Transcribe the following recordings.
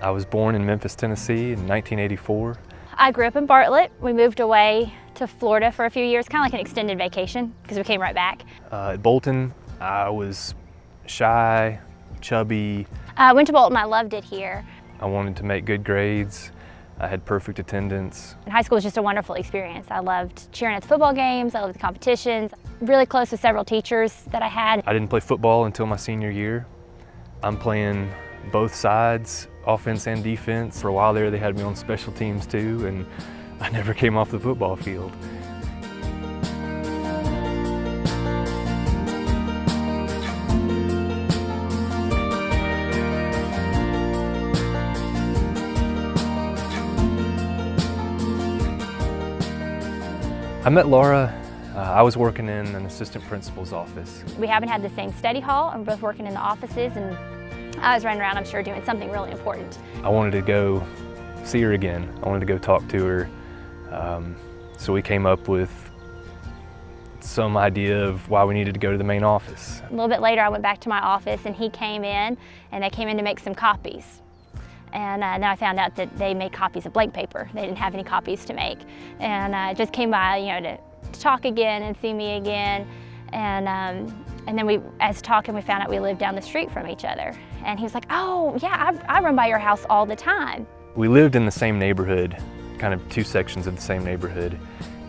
I was born in Memphis, Tennessee in 1984. I grew up in Bartlett. We moved away to Florida for a few years, kind of like an extended vacation, because we came right back. At Bolton, I was shy, chubby. I went to Bolton. I loved it here. I wanted to make good grades. I had perfect attendance. And high school was just a wonderful experience. I loved cheering at the football games. I loved the competitions. Really close with several teachers that I had. I didn't play football until my senior year. I'm playing both sides, offense and defense. For a while there, they had me on special teams too, and I never came off the football field. I met Laura. I was working in an assistant principal's office. We haven't had the same study hall, and we're both working in the offices, and I was running around, I'm sure, doing something really important. I wanted to go see her again. I wanted to go talk to her. So we came up with some idea of why we needed to go to the main office. A little bit later, I went back to my office, and he came in, and they came in to make some copies. And then I found out that they made copies of blank paper. They didn't have any copies to make. And I just came by, to talk again and see me again. And then as talking, we found out we lived down the street from each other. And he was like, oh yeah, I run by your house all the time. We lived in the same neighborhood, kind of two sections of the same neighborhood.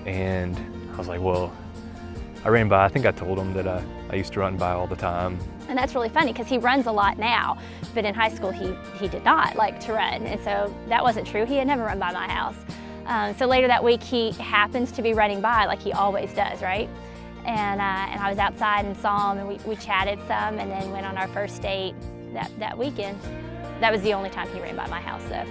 And I was like, well, I ran by, I think I told him that I used to run by all the time. And that's really funny because he runs a lot now, but in high school he did not like to run. And so that wasn't true. He had never run by my house. So later that week he happens to be running by like he always does, right? And I was outside and saw him, and we chatted some, and then went on our first date that weekend. That was the only time he ran by my house though.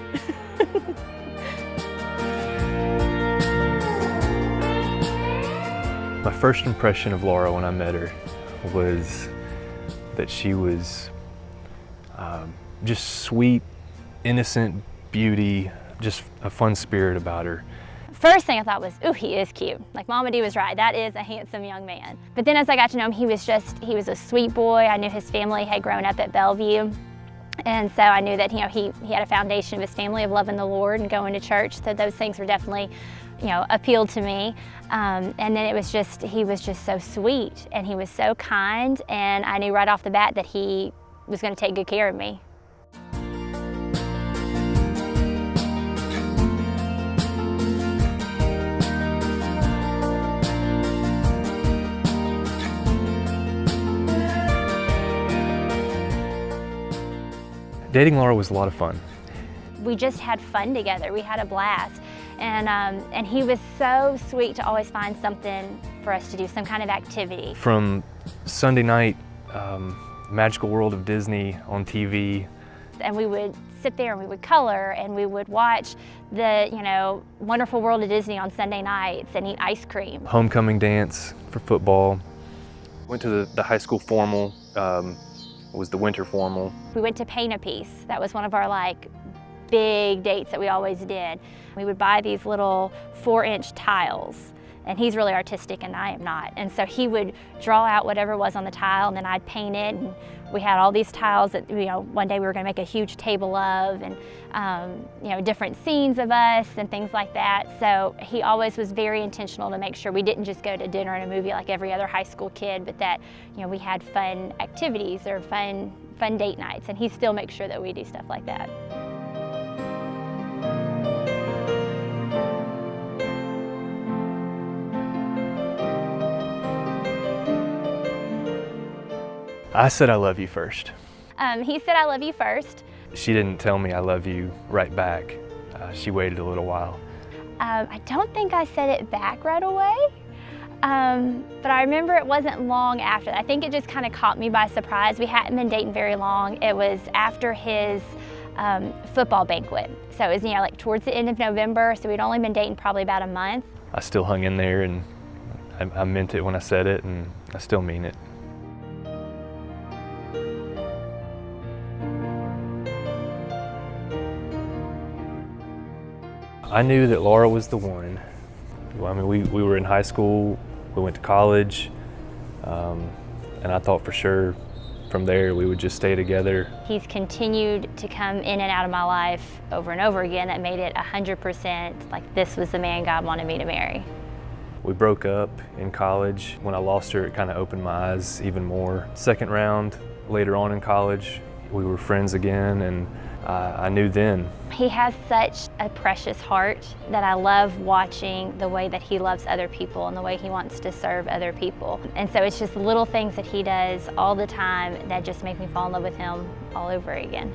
My first impression of Laura when I met her was that she was just sweet, innocent beauty, just a fun spirit about her. First thing I thought was, ooh, he is cute. Like Mama D was right, that is a handsome young man. But then as I got to know him, he was a sweet boy. I knew his family had grown up at Bellevue. And so I knew that he had a foundation of his family of loving the Lord and going to church. So those things were definitely, appealed to me. And then he was just so sweet, and he was so kind, and I knew right off the bat that he was going to take good care of me. Dating Laura was a lot of fun. We just had fun together. We had a blast. And he was so sweet to always find something for us to do, some kind of activity. From Sunday night, Magical World of Disney on TV. And we would sit there and we would color, and we would watch the, Wonderful World of Disney on Sunday nights and eat ice cream. Homecoming dance for football. Went to the high school formal. Was the winter formal. We went to Paint a Piece. That was one of our big dates that we always did. We would buy these little 4-inch tiles, and he's really artistic and I am not. And so he would draw out whatever was on the tile, and then I'd paint it. And we had all these tiles that, one day we were gonna make a huge table of, and different scenes of us and things like that. So he always was very intentional to make sure we didn't just go to dinner and a movie like every other high school kid, but that, we had fun activities or fun date nights, and he still makes sure that we do stuff like that. I said I love you first. He said I love you first. She didn't tell me I love you right back. She waited a little while. I don't think I said it back right away, but I remember it wasn't long after that. I think it just kind of caught me by surprise. We hadn't been dating very long. It was after his football banquet. So it was, towards the end of November, so we'd only been dating probably about a month. I still hung in there, and I meant it when I said it, and I still mean it. I knew that Laura was the one. We were in high school, we went to college, and I thought for sure from there, we would just stay together. He's continued to come in and out of my life over and over again. That made it 100% like this was the man God wanted me to marry. We broke up in college. When I lost her, it kind of opened my eyes even more. Second round, later on in college, we were friends again, and I knew then. He has such a precious heart that I love watching the way that he loves other people and the way he wants to serve other people. And so it's just little things that he does all the time that just make me fall in love with him all over again.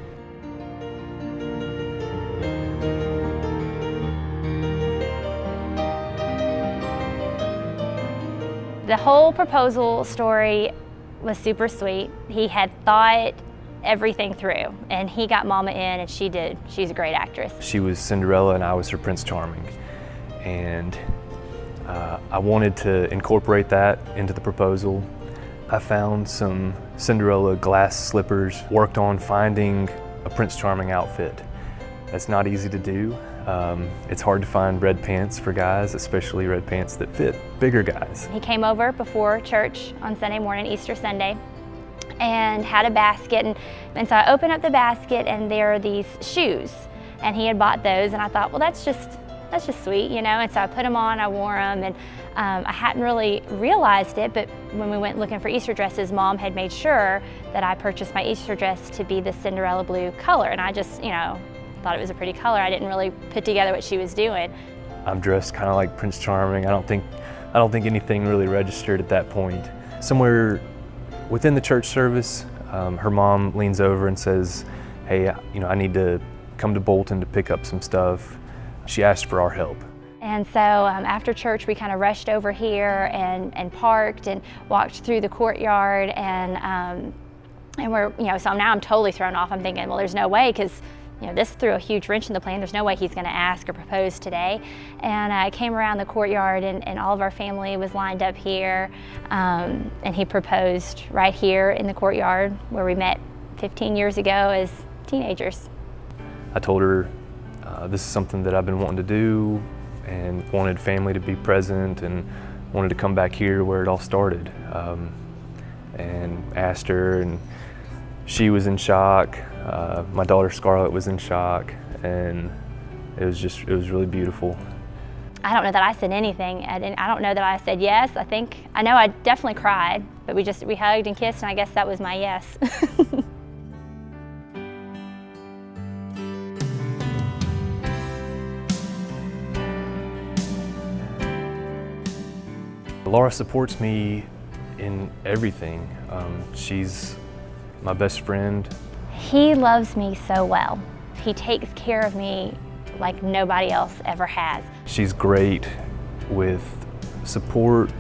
The whole proposal story was super sweet. He had thought everything through, and he got Mama in, and she did. She's a great actress. She was Cinderella and I was her Prince Charming. And I wanted to incorporate that into the proposal. I found some Cinderella glass slippers, worked on finding a Prince Charming outfit. That's not easy to do. It's hard to find red pants for guys, especially red pants that fit bigger guys. He came over before church on Sunday morning, Easter Sunday, and had a basket, and so I opened up the basket and there are these shoes, and he had bought those, and I thought, well, that's just sweet, you know. And so I put them on, I wore them, and I hadn't really realized it, but when we went looking for Easter dresses, Mom had made sure that I purchased my Easter dress to be the Cinderella blue color, and I just, you know, thought it was a pretty color. I didn't really put together what she was doing. I'm dressed kind of like Prince Charming. I don't think anything really registered at that point. Somewhere within the church service, her mom leans over and says, hey, you know, I need to come to Bolton to pick up some stuff. She asked for our help. And so after church, we kind of rushed over here and parked and walked through the courtyard, and we're, you know, so now I'm totally thrown off. I'm thinking, well, there's no way, because, you know, this threw a huge wrench in the plan. There's no way he's going to ask or propose today. And I came around the courtyard, and all of our family was lined up here, and he proposed right here in the courtyard where we met 15 years ago as teenagers. I told her this is something that I've been wanting to do, and wanted family to be present, and wanted to come back here where it all started, and asked her, and she was in shock. My daughter Scarlett was in shock, and it was really beautiful. I don't know that I said anything. I don't know that I said yes. I know I definitely cried, but we hugged and kissed, and I guess that was my yes. Laura supports me in everything. She's my best friend. He loves me so well. He takes care of me like nobody else ever has. She's great with support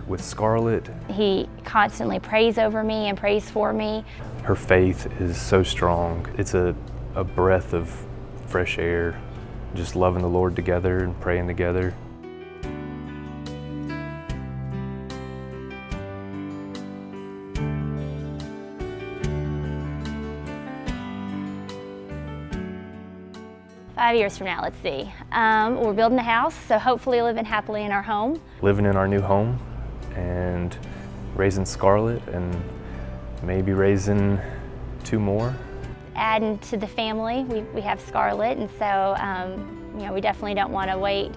with Scarlett. He constantly prays over me and prays for me. Her faith is so strong. It's a breath of fresh air, just loving the Lord together and praying together. "5 years from now, let's see. We're building a house, so hopefully living happily in our home. Living in our new home and raising Scarlett, and maybe raising 2 more. Adding to the family, we have Scarlett, and so you know, we definitely don't want to wait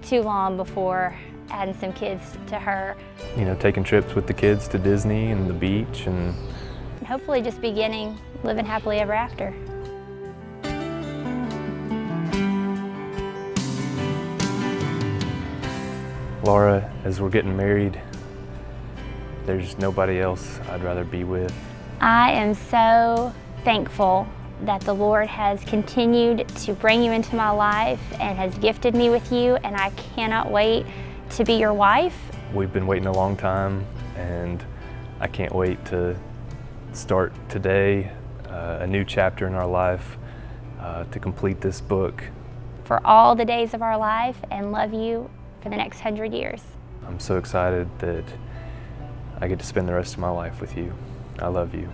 too long before adding some kids to her. You know, taking trips with the kids to Disney and the beach, and hopefully just beginning living happily ever after. Laura, as we're getting married, there's nobody else I'd rather be with. I am so thankful that the Lord has continued to bring you into my life and has gifted me with you, and I cannot wait to be your wife. We've been waiting a long time, and I can't wait to start today a new chapter in our life, to complete this book. For all the days of our life, and love you for the next 100 years. I'm so excited that I get to spend the rest of my life with you. I love you.